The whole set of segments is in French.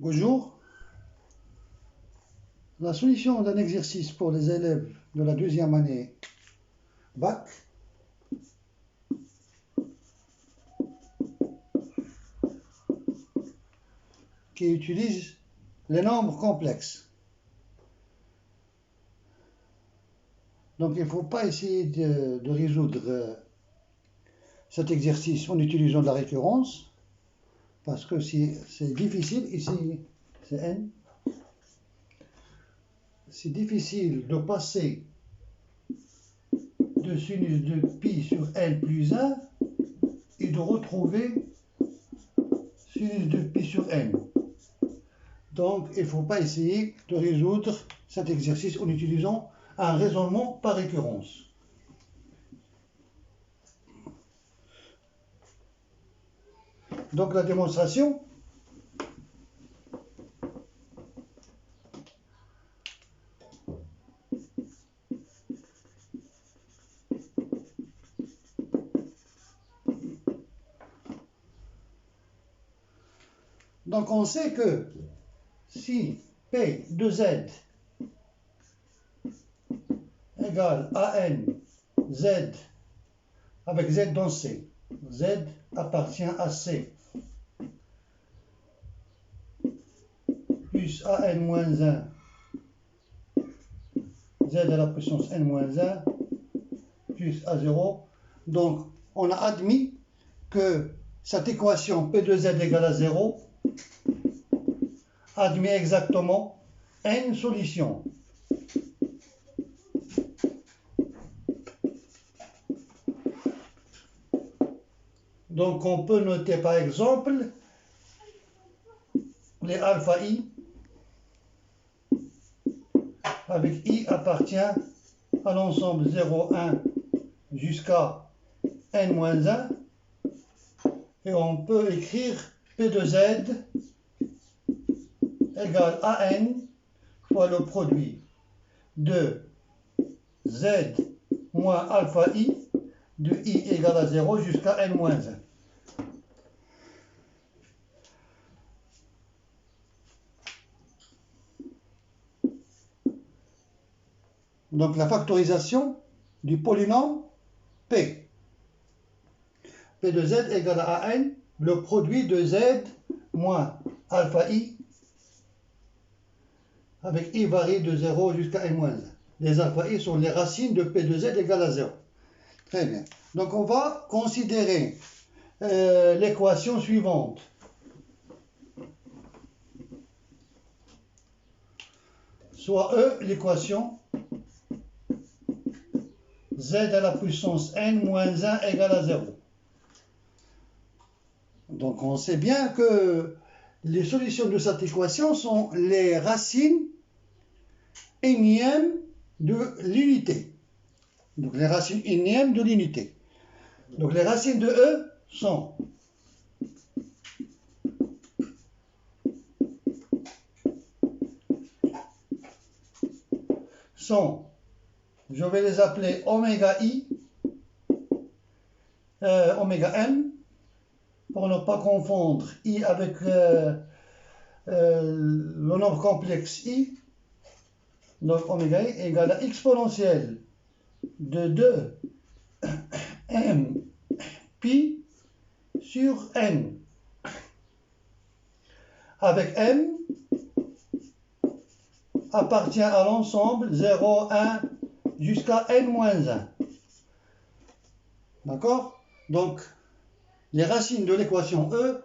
Bonjour. La solution d'un exercice pour les élèves de la deuxième année bac qui utilise les nombres complexes. Donc il ne faut pas essayer de résoudre cet exercice en utilisant de la récurrence, parce que c'est difficile, ici c'est n, c'est difficile de passer de sinus de pi sur n plus 1 et de retrouver sinus de pi sur n. Donc il ne faut pas essayer de résoudre cet exercice en utilisant un raisonnement par récurrence. Donc la démonstration, donc on sait que si P de Z égale AN Z avec Z dans C, Z appartient à C, plus AN moins 1, Z à la puissance N moins 1, plus A0. Donc on a admis que cette équation P de Z égale à 0 admet exactement n solutions. Donc on peut noter par exemple les alpha i, avec i appartient à l'ensemble 0, 1 jusqu'à n-1, et on peut écrire P de Z égale AN fois le produit de Z moins alpha i de i égale à 0 jusqu'à n-1. Donc la factorisation du polynôme P. P de Z égale à AN, le produit de Z moins alpha i, avec i varie de 0 jusqu'à n-1. Les alpha i sont les racines de P de Z égale à 0. Très bien. Donc on va considérer l'équation suivante. Soit E, l'équation Z à la puissance n moins 1 égale à 0. Donc on sait bien que les solutions de cette équation sont les racines énièmes de l'unité. Donc les racines énièmes de l'unité. Donc les racines de E sont, je vais les appeler oméga i, oméga m, pour ne pas confondre i avec le nombre complexe i. Donc oméga i égale à exponentielle de 2 m pi sur n, avec m appartient à l'ensemble 0, 1 jusqu'à n-1. D'accord? Donc les racines de l'équation E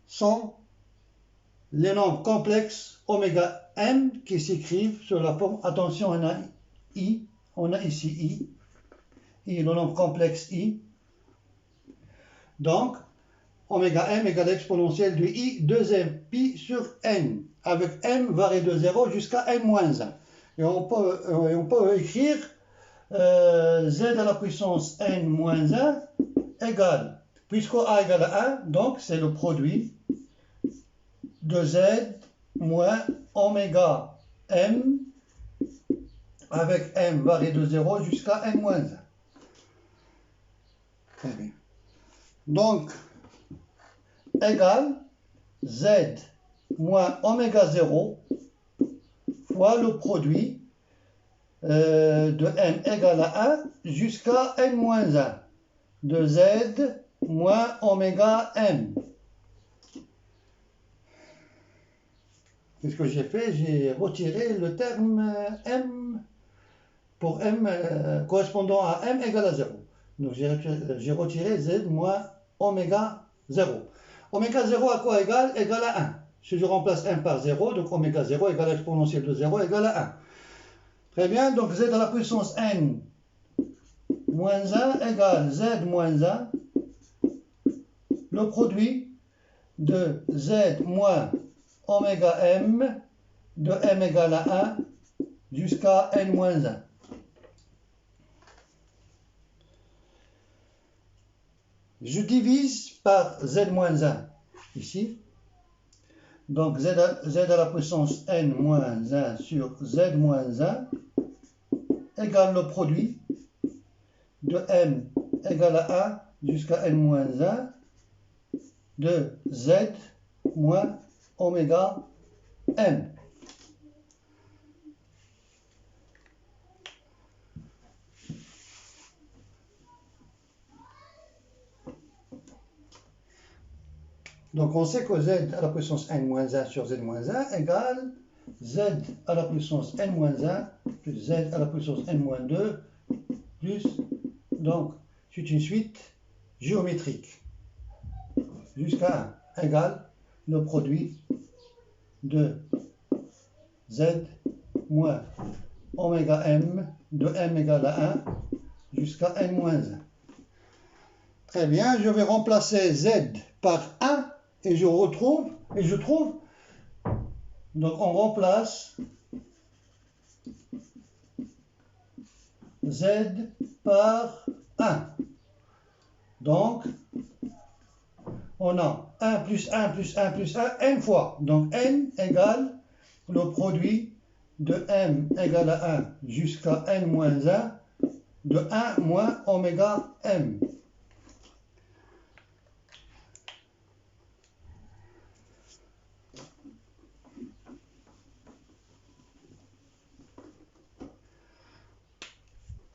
sont les nombres complexes oméga m qui s'écrivent sur la forme, attention, on a i, on a ici i, et le nombre complexe i. Donc oméga m égale exponentielle de i 2m pi sur n, avec m varie de 0 jusqu'à n-1. Et on peut écrire z à la puissance n-1 égale, puisque a égale à 1, donc c'est le produit de z moins oméga m, avec m varie de 0 jusqu'à n-1. Très bien. Donc, égale z moins oméga 0 fois le produit de m égale à 1 jusqu'à n moins 1 de z moins oméga m. Qu'est-ce que j'ai fait? J'ai retiré le terme m pour m correspondant à m égale à 0. Donc j'ai retiré z moins oméga 0. Oméga 0 à quoi égale? Égale à 1. Si je remplace 1 par 0, donc oméga 0 égale à l'exponentielle de 0 égale à 1. Très bien, donc z à la puissance n moins 1 égale z moins 1, le produit de z moins oméga m de m égale à 1 jusqu'à n moins 1. Je divise par z moins 1 ici. Donc z à la puissance n moins 1 sur z moins 1 égale le produit de m égale à 1 jusqu'à n moins 1 de z moins oméga m. Donc on sait que z à la puissance n moins 1 sur z moins 1 égale z à la puissance n moins 1 plus z à la puissance n moins 2 plus, donc c'est une suite géométrique jusqu'à 1 égale le produit de z moins oméga m de m égale à 1 jusqu'à n moins 1. Très bien, je vais remplacer z par 1 et je trouve, donc on remplace z par 1. Donc, on a 1 plus 1 plus 1 plus 1, n fois. Donc, n égale le produit de m égale à 1 jusqu'à n moins 1 de 1 moins oméga m.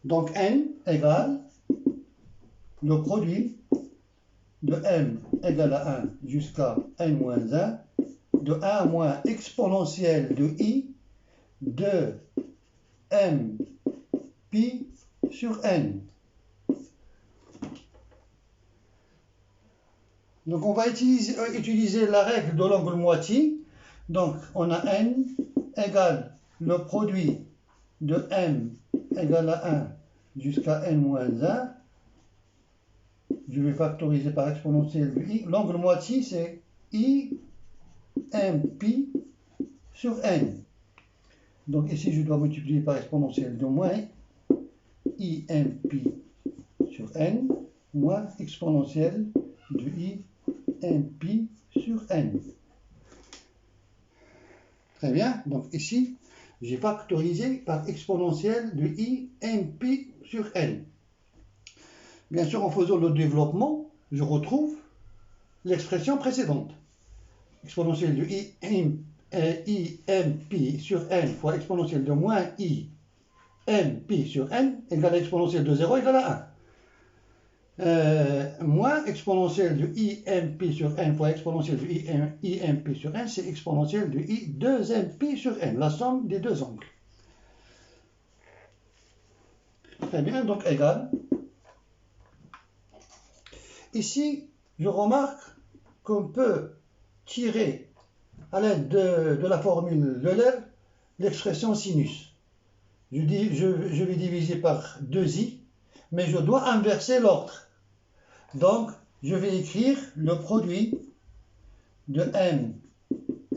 Donc, n égale le produit de m égale à 1 jusqu'à n moins 1 de 1 moins exponentielle de i de m pi sur n. Donc on va utiliser la règle de l'angle moitié. Donc on a n égale le produit de m égale à 1 jusqu'à n moins 1. Je vais factoriser par exponentielle de i. L'angle moitié c'est i m pi sur n. Donc ici je dois multiplier par exponentielle de moins i m pi sur n moins exponentielle de i m pi sur n. Très bien, donc ici j'ai factorisé par exponentielle de i m pi sur n. Bien sûr, en faisant le développement, je retrouve l'expression précédente. Exponentielle de i m pi sur n fois exponentielle de moins i m pi sur n égale à exponentielle de 0 égale à 1. Moins exponentielle de i m pi sur n fois exponentielle de i m pi sur n, c'est exponentielle de i 2m pi sur n, la somme des deux angles. Très bien, donc égal. Ici, je remarque qu'on peut tirer à l'aide de la formule Euler l'expression sinus. Je vais diviser par 2i, mais je dois inverser l'ordre. Donc, je vais écrire le produit de m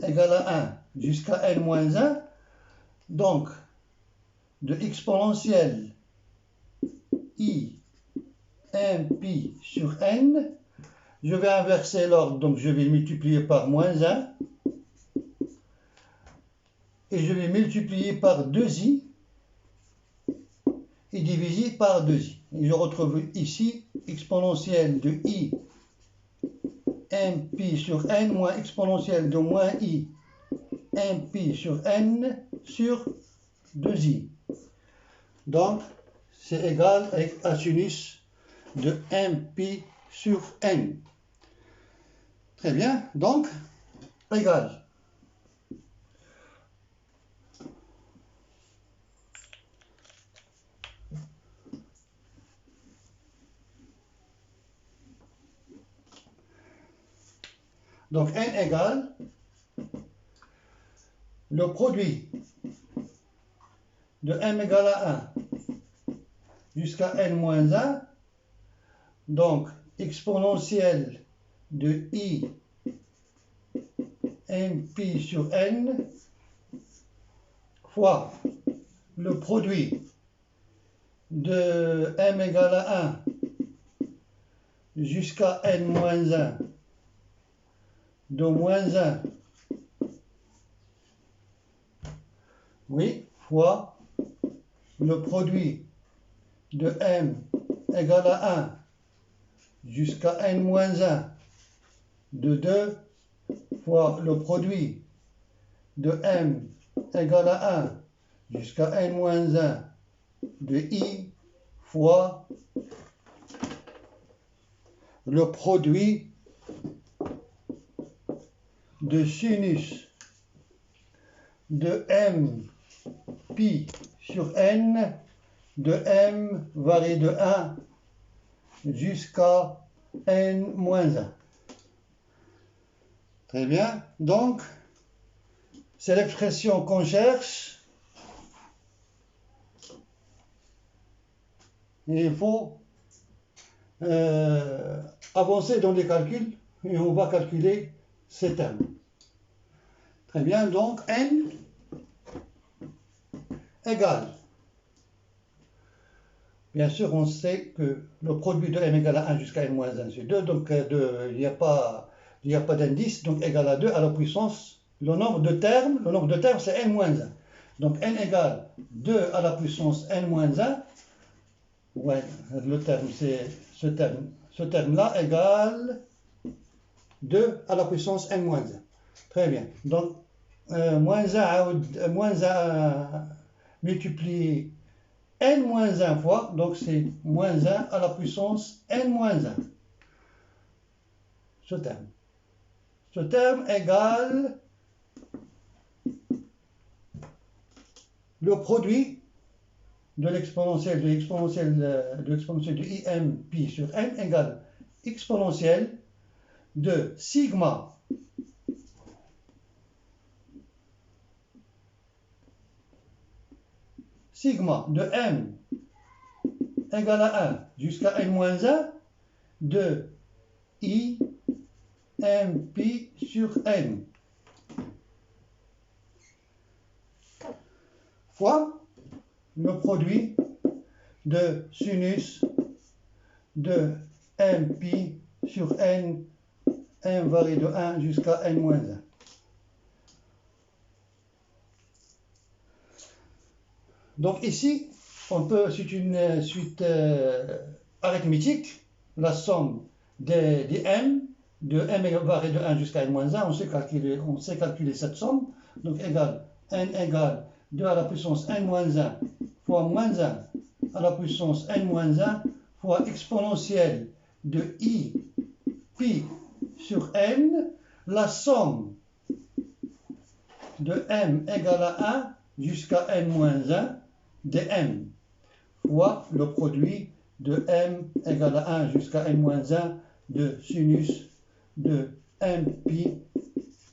égale à 1 jusqu'à n moins 1, donc de exponentielle i m pi sur n. Je vais inverser l'ordre, donc je vais multiplier par moins 1, et je vais multiplier par 2i, et diviser par 2i. Et je retrouve ici exponentielle de i m pi sur n moins exponentielle de moins i m pi sur n sur 2i. Donc, c'est égal à sinus de m pi sur n. Très bien, donc, égal. Donc, n égale le produit de m égale à 1 jusqu'à n moins 1, donc exponentielle de i m pi sur n fois le produit de m égale à 1 jusqu'à n moins 1 de moins 1, oui, fois le produit de m égale à 1 jusqu'à n moins 1 de 2 fois le produit de m égale à 1 jusqu'à n moins 1 de i fois le produit de sinus de m pi sur n de m varie de 1 jusqu'à n moins 1. Très bien. Donc, c'est l'expression qu'on cherche. Et il faut avancer dans les calculs et on va calculer ces termes. Très bien. Donc, n égale. Bien sûr, on sait que le produit de m égale à 1 jusqu'à n moins 1, c'est 2. Donc, il n'y a pas d'indice. Donc, égal à 2 à la puissance. Le nombre de termes, c'est n moins 1. Donc, n égale 2 à la puissance n moins 1. Ouais, le terme, c'est ce terme. Ce terme-là égale 2 à la puissance n moins 1. Très bien. Donc, moins 1 multiplié n moins 1 fois, donc c'est moins 1 à la puissance n moins 1. Ce terme. Ce terme égale le produit de l'exponentielle de im pi sur n égale exponentielle de sigma de m égale à 1 jusqu'à n moins 1 de i m pi sur n fois le produit de sinus de m pi sur n varie de 1 jusqu'à n moins 1. Donc ici, c'est une suite arithmétique, la somme des m, de m varie de 1 jusqu'à n moins 1, on sait calculer cette somme, donc égale n égale 2 à la puissance n moins 1 fois moins 1 à la puissance n moins 1 fois exponentielle de i pi sur n, la somme de m égale à 1 jusqu'à n moins 1 de m fois le produit de m égale à 1 jusqu'à n moins 1 de sinus de m pi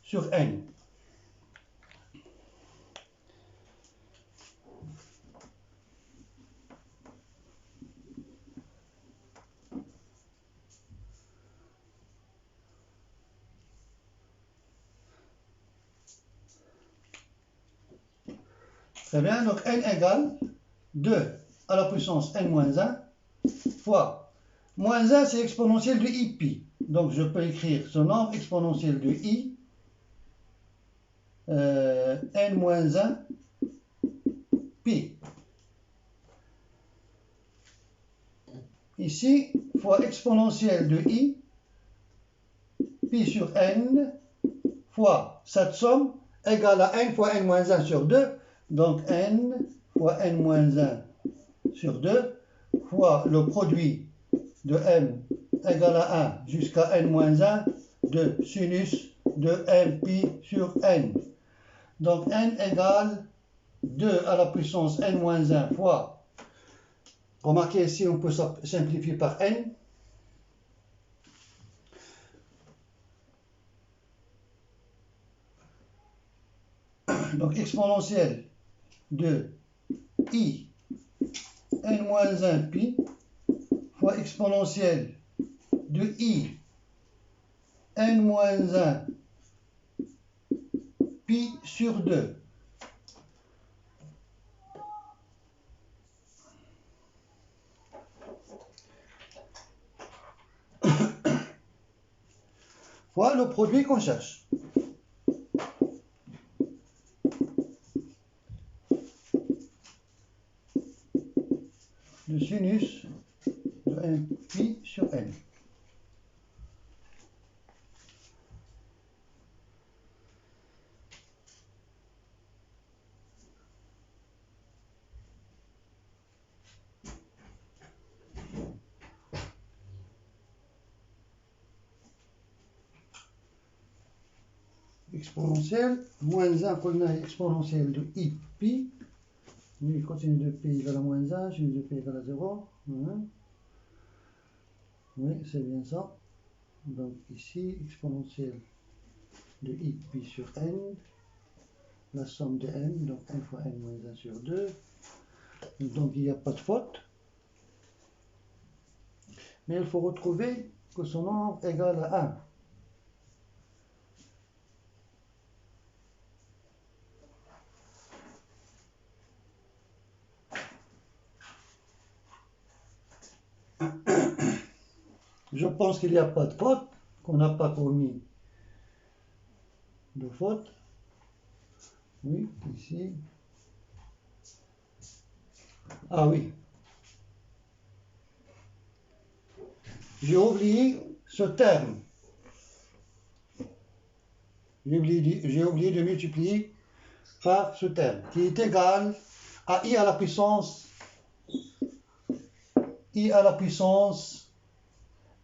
sur n. Très bien, donc n égale 2 à la puissance n moins 1 fois moins 1, c'est exponentielle de i pi. Donc je peux écrire ce nombre exponentiel de i n moins 1 pi. Ici, fois exponentielle de i pi sur n fois cette somme égale à n fois n moins 1 sur 2. Donc n fois n moins 1 sur 2 fois le produit de m égale à 1 jusqu'à n moins 1 de sinus de m pi sur n. Donc n égale 2 à la puissance n moins 1 fois, remarquez ici on peut simplifier par n, donc exponentielle de i n moins 1 pi fois exponentielle de i n moins 1 pi sur 2. Fois le produit qu'on cherche. Le sinus de n pi sur n. Exponentielle, moins 1, qu'on a exponentielle de i pi, mais continue de pi égale à moins 1, sinus de pi égale à 0. Oui, c'est bien ça. Donc ici, exponentielle de i pi sur n, la somme de n, donc n fois n moins 1 sur 2. Donc il n'y a pas de faute. Mais il faut retrouver que son nombre égale à 1. Je pense qu'il n'y a pas de faute, qu'on n'a pas commis de faute. Oui, ici. Ah oui. J'ai oublié ce terme. J'ai oublié de multiplier par ce terme, qui est égal à i à la puissance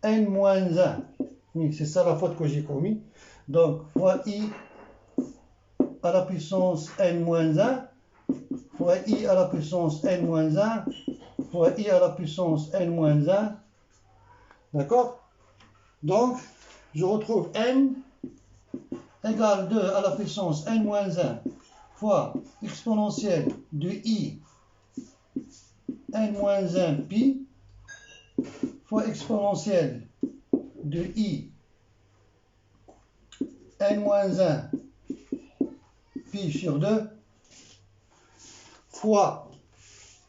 n moins 1. Oui, c'est ça la faute que j'ai commis. Donc, fois i à la puissance n moins 1, fois i à la puissance n moins 1, fois i à la puissance n moins 1. D'accord? Donc, je retrouve n égale 2 à la puissance n moins 1 fois exponentielle de i n moins 1 pi fois exponentielle de i n moins 1 pi sur 2 fois,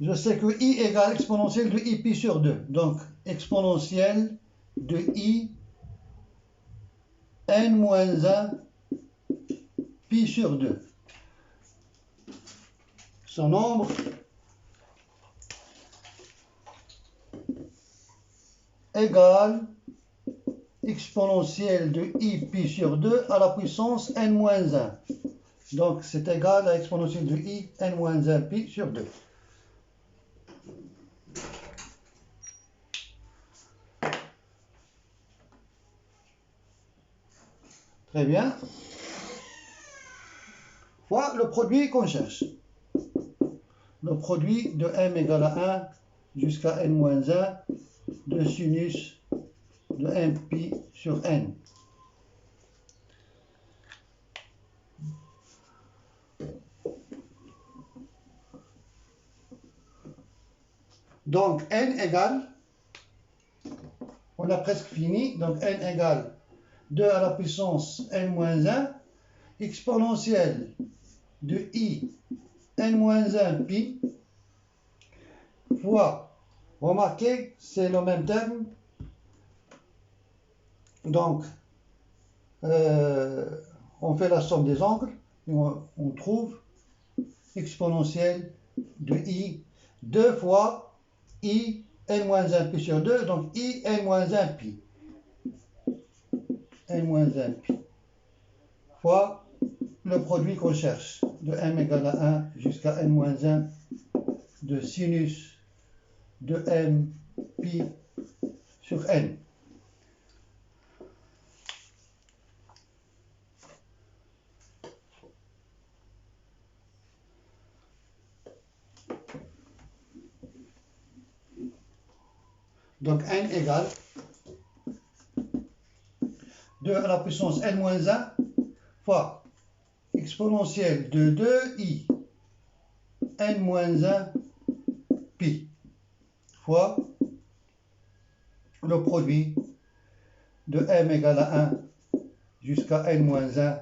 je sais que i égale exponentielle de i pi sur 2. Donc, exponentielle de i n moins 1 pi sur 2. Son nombre égale exponentielle de i pi sur 2 à la puissance n moins 1. Donc, c'est égal à exponentielle de i n moins 1 pi sur 2. Très bien. Voilà le produit qu'on cherche. Le produit de m égale à 1 jusqu'à n moins 1 de sinus de m pi sur n. Donc n égale, on a presque fini, donc n égale 2 à la puissance n moins 1 exponentielle de i n moins 1 pi fois, remarquez, c'est le même terme, donc on fait la somme des angles, et on trouve exponentielle de i 2 fois i n moins 1 pi sur 2, donc i n moins 1 pi. n-1 pi fois le produit qu'on cherche, de m égale à 1 jusqu'à n-1 de sinus de m pi sur n. Donc n égale 2 à la puissance n-1 fois exponentielle de 2i n-1 pi fois le produit de m égale à 1 jusqu'à n-1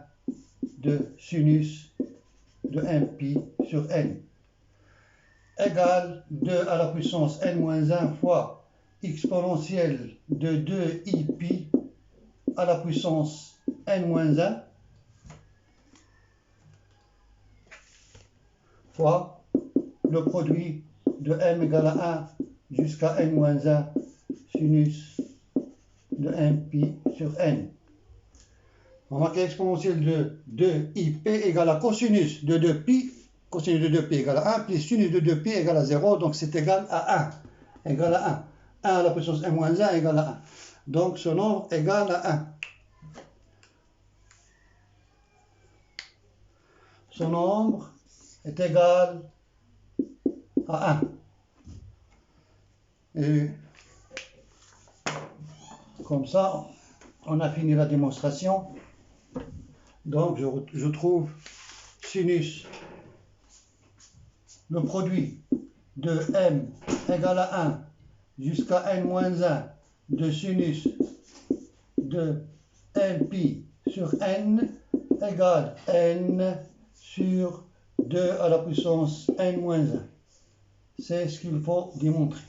de sinus de m pi sur n égale 2 à la puissance n-1 fois exponentielle de 2i pi à la puissance n-1 fois le produit de m égale à 1 jusqu'à n-1 sinus de m pi sur n. Remarquez l'exponentielle de 2ip égale à cosinus de 2pi. Cosinus de 2pi égale à 1, plus sinus de 2pi égale à 0, donc c'est égal à 1. Égal à 1. 1 à la puissance n-1 égale à 1. Donc ce nombre égale à 1. Ce nombre est égal à 1. Et comme ça, on a fini la démonstration. Donc je trouve sinus, le produit de m égale à 1 jusqu'à n-1 de sinus de m pi sur n égale n sur 2 à la puissance n-1. C'est ce qu'il faut démontrer.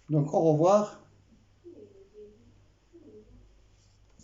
Donc au revoir.